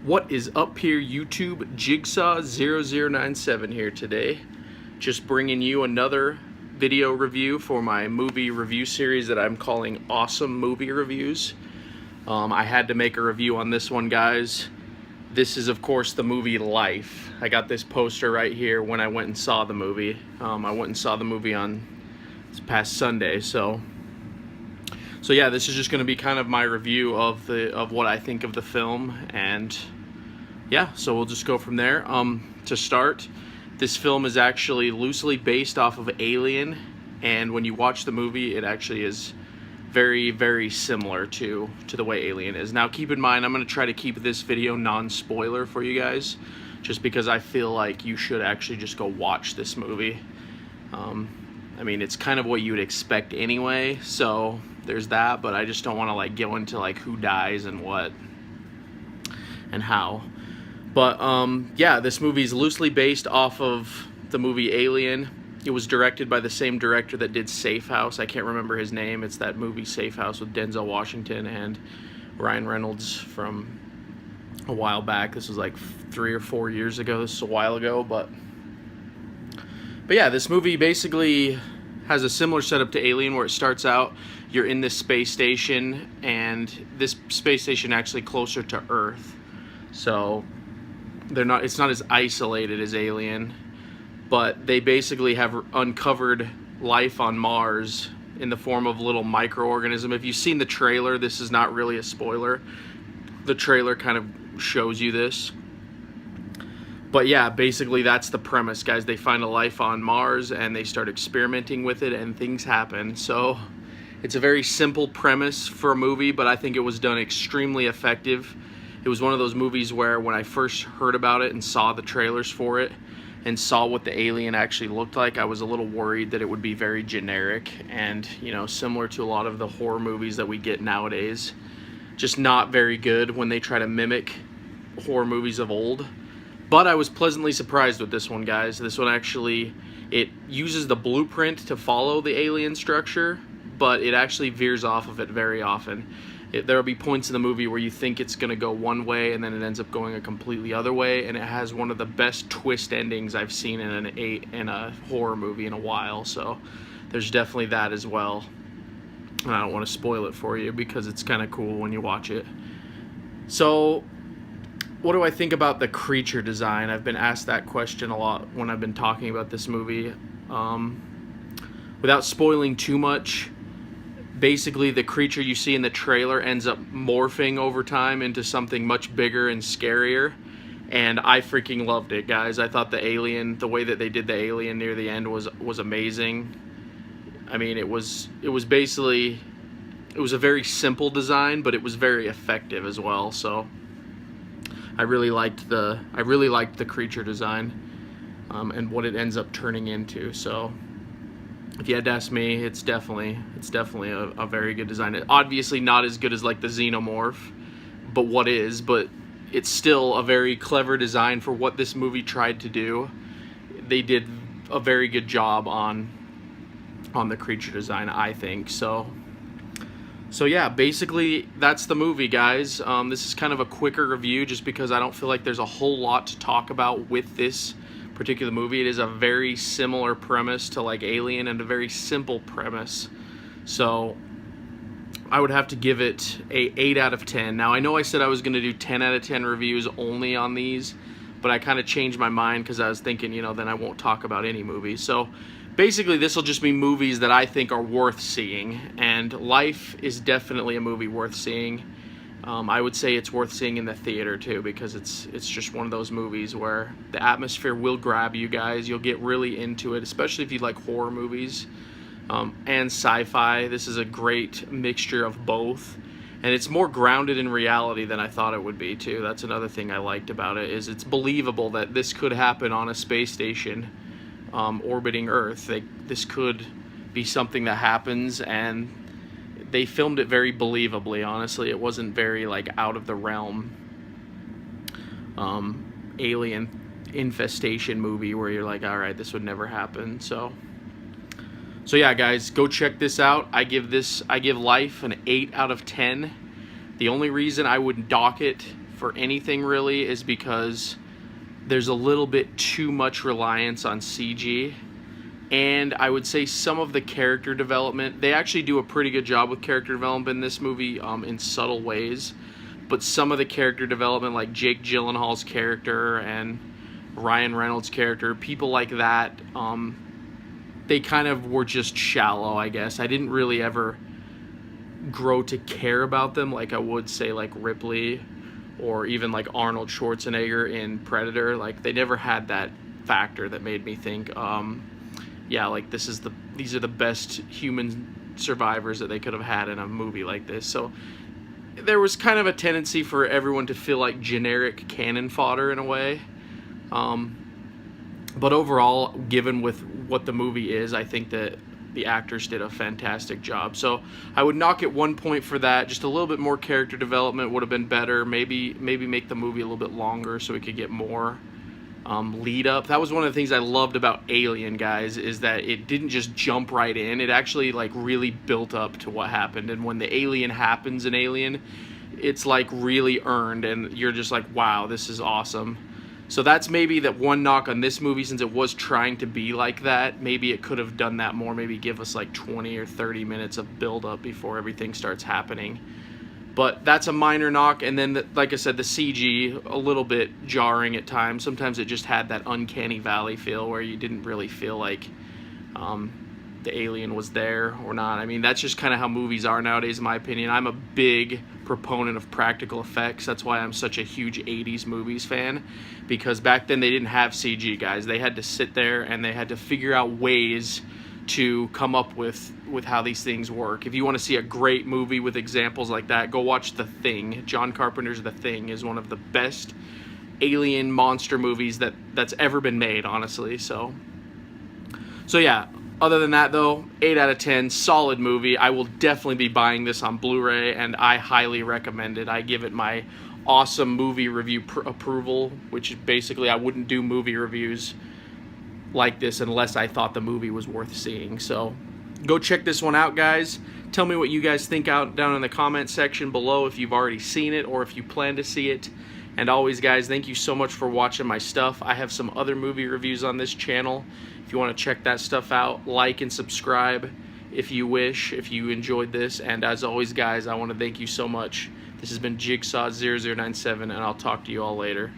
What is up here, YouTube? Jigsaw0097 here today. Just bringing you another video review for my movie review series that I'm calling Awesome Movie Reviews. I had to make a review on this one, guys. This is, of course, the movie Life. I got this poster right here when I went and saw the movie. I went and saw the movie on this past Sunday, so yeah, this is just going to be kind of my review of what I think of the film, and yeah, so we'll just go from there. To start, this film is actually loosely based off of Alien, and when you watch the movie, it actually is very, very similar to the way Alien is. Now, keep in mind, I'm going to try to keep this video non-spoiler for you guys, just because I feel like you should actually just go watch this movie. I mean, it's kind of what you would expect anyway, so there's that, but I just don't want to like go into like who dies and what and how. But yeah, this movie is loosely based off of the movie Alien. It was directed by the same director that did Safe House. I can't remember his name. It's that movie Safe House with Denzel Washington and Ryan Reynolds from a while back. This was like 3 or 4 years ago. This is a while ago, but yeah, this movie basically has a similar setup to Alien, where it starts out, you're in this space station, and this space station actually closer to Earth. So it's not as isolated as Alien, but they basically have uncovered life on Mars in the form of a little microorganism. If you've seen the trailer, this is not really a spoiler. The trailer kind of shows you this. But yeah, basically that's the premise, guys. They find a life on Mars and they start experimenting with it, and things happen. So it's a very simple premise for a movie, but I think it was done extremely effective. It was one of those movies where when I first heard about it and saw the trailers for it and saw what the alien actually looked like, I was a little worried that it would be very generic and, you know, similar to a lot of the horror movies that we get nowadays. Just not very good when they try to mimic horror movies of old. But I was pleasantly surprised with this one, guys. This one actually, it uses the blueprint to follow the alien structure, but it actually veers off of it very often. There will be points in the movie where you think it's going to go one way, and then it ends up going a completely other way, and it has one of the best twist endings I've seen in a horror movie in a while, so there's definitely that as well. And I don't want to spoil it for you because it's kind of cool when you watch it. So what do I think about the creature design? I've been asked that question a lot when I've been talking about this movie. Without spoiling too much, basically the creature you see in the trailer ends up morphing over time into something much bigger and scarier, and I freaking loved it, guys. I thought the way that they did the alien near the end was amazing. I mean, it was basically, it was a very simple design, but it was very effective as well. So I really liked the creature design and what it ends up turning into. So if you had to ask me, it's definitely a very good design. Obviously not as good as like the Xenomorph, but it's still a very clever design for what this movie tried to do. They did a very good job on the creature design, I think. So yeah, basically that's the movie, guys. This is kind of a quicker review just because I don't feel like there's a whole lot to talk about with this particular movie. It is a very similar premise to like Alien, and a very simple premise. So I would have to give it a 8 out of 10. Now, I know I said I was going to do 10 out of 10 reviews only on these, but I kind of changed my mind because I was thinking, you know, then I won't talk about any movies. So basically, this will just be movies that I think are worth seeing, and Life is definitely a movie worth seeing. I would say it's worth seeing in the theater too, because it's just one of those movies where the atmosphere will grab you guys. You'll get really into it, especially if you like horror movies and sci-fi. This is a great mixture of both, and it's more grounded in reality than I thought it would be too. That's another thing I liked about it, is it's believable that this could happen on a space station orbiting Earth. This could be something that happens, and they filmed it very believably. Honestly, it wasn't very like out of the realm alien infestation movie where you're like, all right, this would never happen. So yeah, guys, go check this out. I give Life an 8 out of 10. The only reason I would dock it for anything really is because there's a little bit too much reliance on CG. And I would say some of the character development, they actually do a pretty good job with character development in this movie in subtle ways. But some of the character development, like Jake Gyllenhaal's character and Ryan Reynolds' character, people like that, they kind of were just shallow, I guess. I didn't really ever grow to care about them like I would say like Ripley or even like Arnold Schwarzenegger in Predator. Like they never had that factor that made me think, yeah, like these are the best human survivors that they could have had in a movie like this. So there was kind of a tendency for everyone to feel like generic cannon fodder in a way. But overall, given with what the movie is, I think that the actors did a fantastic job. So I would knock it 1 point for that. Just a little bit more character development would have been better. Maybe make the movie a little bit longer so we could get more lead up. That was one of the things I loved about Alien, guys, is that it didn't just jump right in. It actually like really built up to what happened. And when the alien happens in Alien, it's like really earned, and you're just like, wow, this is awesome. So that's maybe that one knock on this movie, since it was trying to be like that. Maybe it could have done that more. Maybe give us like 20 or 30 minutes of build up before everything starts happening. But that's a minor knock. And then, like I said, the CG, a little bit jarring at times. Sometimes it just had that uncanny valley feel where you didn't really feel like the alien was there or not. I mean, that's just kind of how movies are nowadays, in my opinion. I'm a big proponent of practical effects. That's why I'm such a huge 80s movies fan, because back then they didn't have CG, guys. They had to sit there and they had to figure out ways to come up with how these things work. If you want to see a great movie with examples like that, go watch The Thing. John Carpenter's The Thing is one of the best alien monster movies that's ever been made, honestly. So yeah, other than that though, 8 out of 10, solid movie. I will definitely be buying this on Blu-ray, and I highly recommend it. I give it my awesome movie review approval, which is basically I wouldn't do movie reviews like this unless I thought the movie was worth seeing. So go check this one out, guys. Tell me what you guys think out down in the comment section below, if you've already seen it or if you plan to see it. And always, guys, thank you so much for watching my stuff. I have some other movie reviews on this channel. If you want to check that stuff out, like and subscribe if you wish, if you enjoyed this. And as always, guys, I want to thank you so much. This has been Jigsaw 0097, and I'll talk to you all later.